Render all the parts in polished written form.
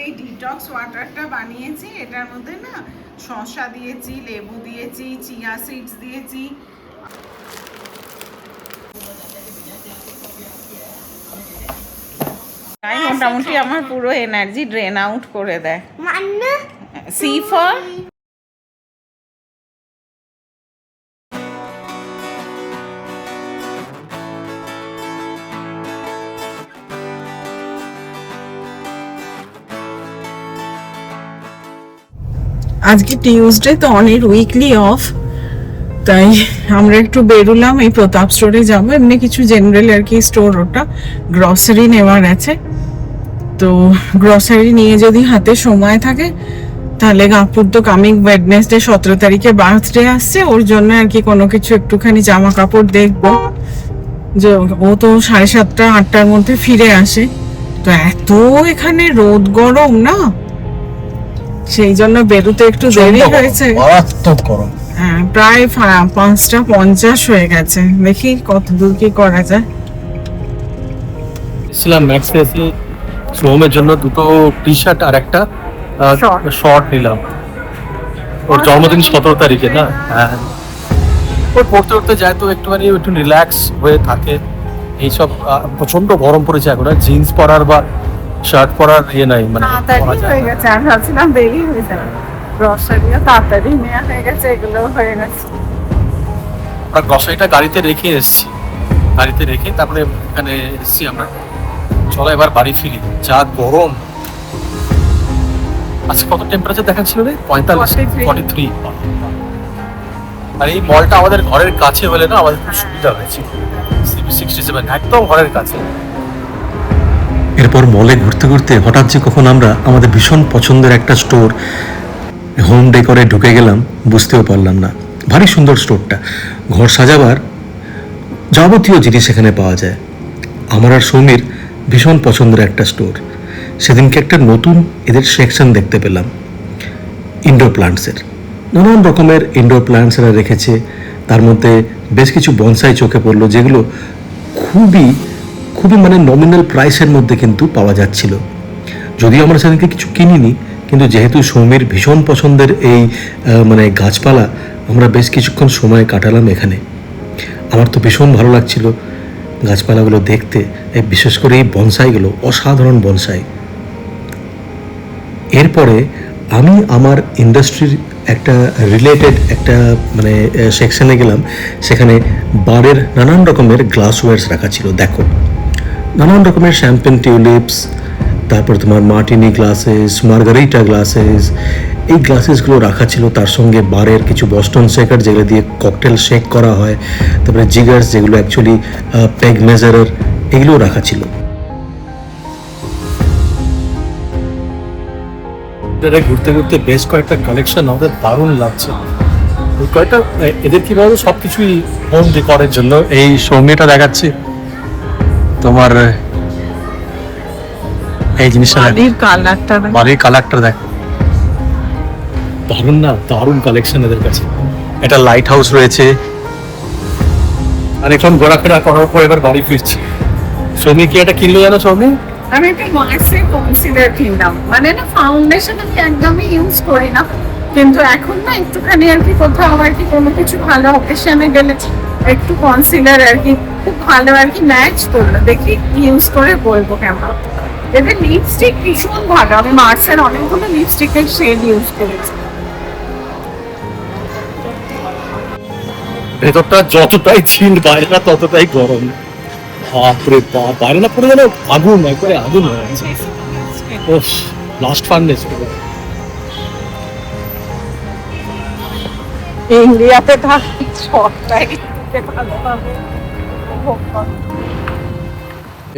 এই ডিটক্স ওয়াটারটা বানিয়েছি। এটার মধ্যে না শসা দিয়েছি, লেবু দিয়েছি, চিয়া সিডস দিয়েছি। তাই মোটামুটি আমার পুরো এনার্জি ড্রেন আউট করে দেয়। সি ফর আজকে টিউসডে তো অনেক উইকলি অফ, তাই আমরা একটু বেরোলাম। এই প্রতাপ স্টোরে যাবো, এমনি কিছু জেনারেল আর কি স্টোর, ওটা গ্রসারি নেওয়ার আছে। তো গ্রসারি নিয়ে যদি হাতে সময় থাকে তাহলে গাপুর তো কামিং ওয়েডনেসডে 17 তারিখে বার্থডে আসছে, ওর জন্য আর কি কোনো কিছু একটুখানি জামা কাপড় দেখবো। যে ও তো 7:30 8টার মধ্যে ফিরে আসে, তো এত এখানে রোদ গরম না, সেই জন্য বেরোতে একটু দেরি হয়েছে। হ্যাঁ, প্রায় 5:50 হয়ে গেছে। দেখি কত দূর কি করা যায়। সোমের জন্য দুটো টি শার্ট আর একটা শর্ট নিলাম। ওর জন্মদিন 17 তারিখে না, হ্যাঁ ওর পড়তে পড়তে যায় তো একটুখানি একটু রিল্যাক্স হয়ে থাকে। এইসব প্রচন্ড গরম পড়েছে এখন, জিন্স পরার বা শার্ট পরার নাই, মানে হয়ে গেছে। আমি ভাবছিলাম দেরি হয়ে যাবে, গ্রসারিও তাড়াতাড়ি নেওয়া হয়ে গেছে, এগুলো হয়ে গেছে। আমরা গ্রসারিটা গাড়িতে রেখে এসেছি, গাড়িতে রেখে তারপরে এখানে এসেছি আমরা। চলো এবার বাড়ি ফিরি, যা গরম। আজকে কত টেম্পারেচার দেখাচ্ছিল রে? 43। আর এই মলটা আমাদের ঘরের কাছে হলে না আমাদের খুব সুবিধা হয়েছে। CB67 একদম ঘরের কাছে। এরপর মলে ঘুরতে ঘুরতে হঠাৎ যে কখন আমরা আমাদের ভীষণ পছন্দের একটা স্টোর হোম ডেকরে ঢুকে গেলাম বুঝতেও পারলাম না। ভারী সুন্দর স্টোরটা, ঘর সাজাবার যাবতীয় জিনিস এখানে পাওয়া যায়। আমার আর সৌমির ভীষণ পছন্দের একটা স্টোর। সেদিনকে একটা নতুন এদের সেকশন দেখতে পেলাম ইনডোর প্লান্টসের। নানান রকমের ইনডোর প্লান্টস এরা রেখেছে, তার মধ্যে বেশ কিছু বনসাই চোখে পড়লো, যেগুলো খুবই খুবই মানে নমিনাল প্রাইসের মধ্যে কিন্তু পাওয়া যাচ্ছিল। যদিও আমরা সেদিনকে কিছু কিনিনি, কিন্তু যেহেতু সৌমির ভীষণ পছন্দের এই মানে গাছপালা, আমরা বেশ কিছুক্ষণ সময় কাটালাম এখানে। আমার তো ভীষণ ভালো লাগছিল গাছপালাগুলো দেখতে, বিশেষ করে এই বনসাইগুলো, অসাধারণ বনসাই। এরপরে আমি আমার ইন্ডাস্ট্রির একটা রিলেটেড একটা মানে সেকশনে গেলাম। সেখানে বারের নানান রকমের গ্লাসওয়্যার্স রাখা ছিল। দেখো, নানান রকমের শ্যাম্পেন টিউলিপস, তারপর তোমার মার্টিনি গ্লাসেস, মার্গারিটা গ্লাসেস, এই গ্লাসেসগুলো রাখা ছিল। তার সঙ্গে বারের কিছু বস্টন শেকার, যেগুলো দিয়ে ককটেল শেক করা হয়, তারপরে জিগার্স, যেগুলো অ্যাকচুয়ালি পেগ মেজারের, এগুলোও রাখা ছিল। ঘুরতে ঘুরতে বেশ কয়েকটা কালেকশন আমাদের দারুণ লাগছে। কয়েকটা এদের কি বলতো সবকিছুই হোম ডেকরের জন্য। এই সৌমিটা দেখাচ্ছি তোমার, এই জিনিসটা বাড়ির কালারটা দেখ, দারুণ না? দারুণ কালেকশন এদের কাছে। এটা লাইট হাউস রয়েছে। আর এখন ঘোরাফেরা করার পর এবার বাড়ি ফিরছি। সৌমি কি এটা কিনলো জানো সৌমি? আমি একটা মার্সের কনসিলার কিনলাম, মানে না ফাউন্ডেশন আমি একদমই ইউজ করি না, কিন্তু এখন না একটুখানি আর কি কোথাও আর কি কোনো কিছু ভালো অকেশনে গেলে একটু কনসিলার আর কি খুব ভালো আর কি ম্যাচ করলো, দেখি ইউজ করে বলবো কেমন। এদের লিপস্টিক ভীষণ ভালো, আমি মার্সের অনেকগুলো লিপস্টিকের শেড ইউজ করেছি। ভেতরটা যতটাই চিল, বাইরেটা ততটাই গরম। বাপরে বাপ, বাইরে না পড়ে গেল আগুন, একবারে আগুন হয়ে গেছে। Last furnace. ইন্ডিয়াতে থাকি সবটাই ভালোভাবে।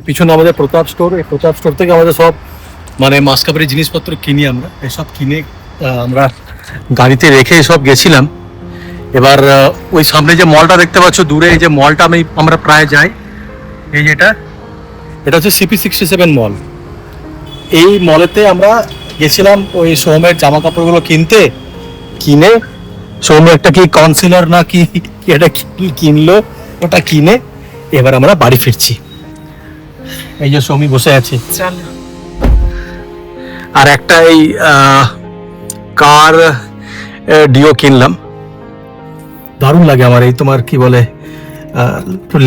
পিছনে আমাদের প্রতাপ স্টোর, এই প্রতাপ স্টোর থেকে আমাদের সব মানে মাসকাবারি জিনিসপত্র কিনি আমরা। এসব কিনে আমরা গাড়িতে রেখে সব গেছিলাম। এবার ওই সামনে যে মলটা দেখতে পাচ্ছ দূরে, এই যে মলটা আমরা প্রায় যাই, এই যেটা, এটা হচ্ছে CP67 মল। এই মলেতে আমরা গেছিলাম ওই সোমের জামা কাপড়গুলো কিনে সৌম্য একটা কি কনসিলার না কি এটা কিনলো, ওটা কিনে এবার আমরা বাড়ি ফিরছি। এই যে সৌমি বসে আছে। আর একটা এই কার ডিও কিনলাম, দারুণ লাগে আমার। এই তোমার কি বলে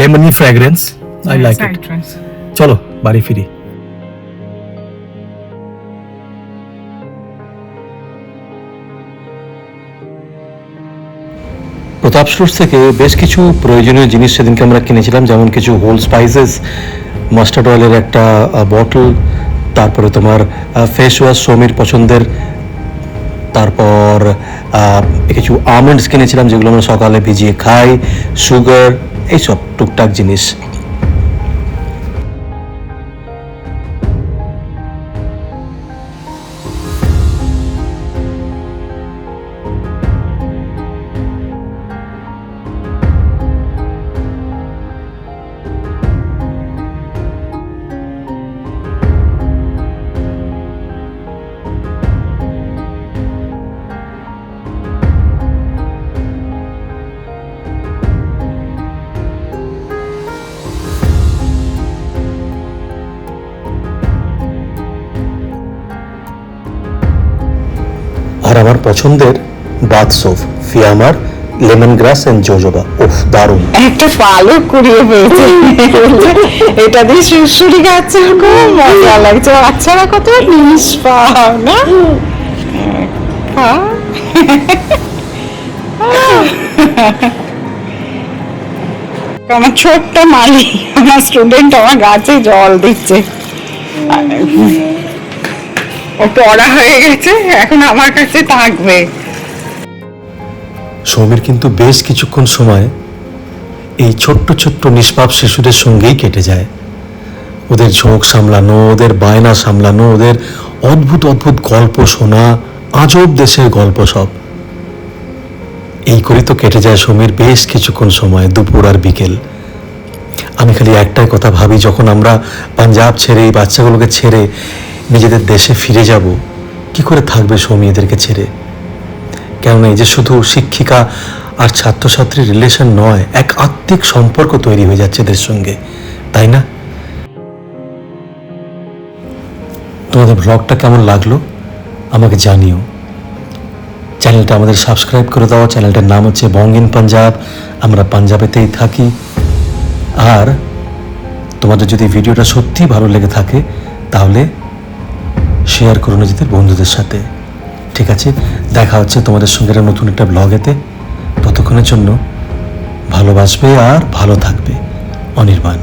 lemony fragrance, I like it. Citrus. চলো বাড়ি ফিরি। প্রতাপ স্টোর্স থেকে বেশ কিছু প্রয়োজনীয় জিনিস সেদিনকে আমরা কিনেছিলাম, যেমন কিছু হোল স্পাইসেস, মাস্টার্ড অয়েলের একটা বটল, তারপরে তোমার ফেস ওয়াশ সৌমির পছন্দের, তারপর কিছু আমন্ডস কিনেছিলাম যেগুলো আমরা সকালে ভিজিয়ে খাই, সুগার, এইসব টুকটাক জিনিস। আর আমার পছন্দের বাথ সোপ ফিয়ামার লেমন গ্রাস এন্ড জোজোবা, ওফ দারুণ। একটা পালক কুড়িয়ে পেয়েছে, এটা দিয়ে সুড়সুড়ি খাচ্ছে, খুব মজা লাগছে। বাচ্চারা কত নিষ্পাপ না। আমার ছোট্ট মালি, আমার স্টুডেন্ট, আমার গাছে জল দিচ্ছে। ও পড়া হয়ে গেছে, এখন আমার কাছে থাকবে। সৌমির কিন্তু বেশ কিছুক্ষণ সময় এই ছোট্ট ছোট্ট নিষ্পাপ শিশুদের সঙ্গেই কেটে যায়। ওদের ঝোঁক সামলানো, ওদের বায়না সামলানো, ওদের অদ্ভুত অদ্ভুত গল্প শোনা, আজব দেশের গল্প সব, এই করে তো কেটে যায় সৌমির বেশ কিছুক্ষণ সময়, দুপুর আর বিকেল। আমি খালি একটাই কথা ভাবি, যখন আমরা পাঞ্জাব ছেড়ে এই বাচ্চাগুলোকে ছেড়ে নিজেদের দেশে ফিরে যাব, কি করে থাকবে সৌমি এদেরকে ছেড়ে? কেননা এই যে শুধু শিক্ষিকা আর ছাত্রছাত্রীর রিলেশন নয়, এক আত্মিক সম্পর্ক তৈরি হয়ে যাচ্ছে এদের সঙ্গে, তাই না? তোমাদের ব্লগটা কেমন লাগলো আমাকে জানিও। চ্যানেলটা আমাদের সাবস্ক্রাইব করে দাও। চ্যানেলটার নাম হচ্ছে বং ইন পাঞ্জাব, আমরা পাঞ্জাবেতেই থাকি। আর তোমাদের যদি ভিডিওটা সত্যি ভালো লেগে থাকে তাহলে শেয়ার করো নিজেদের বন্ধুদের সাথে। ঠিক আছে, দেখা হচ্ছে তোমাদের সঙ্গে নতুন একটা ব্লগেতে। ততক্ষণের জন্য ভালোবাসবে আর ভালো থাকবে। অনির্বাণ।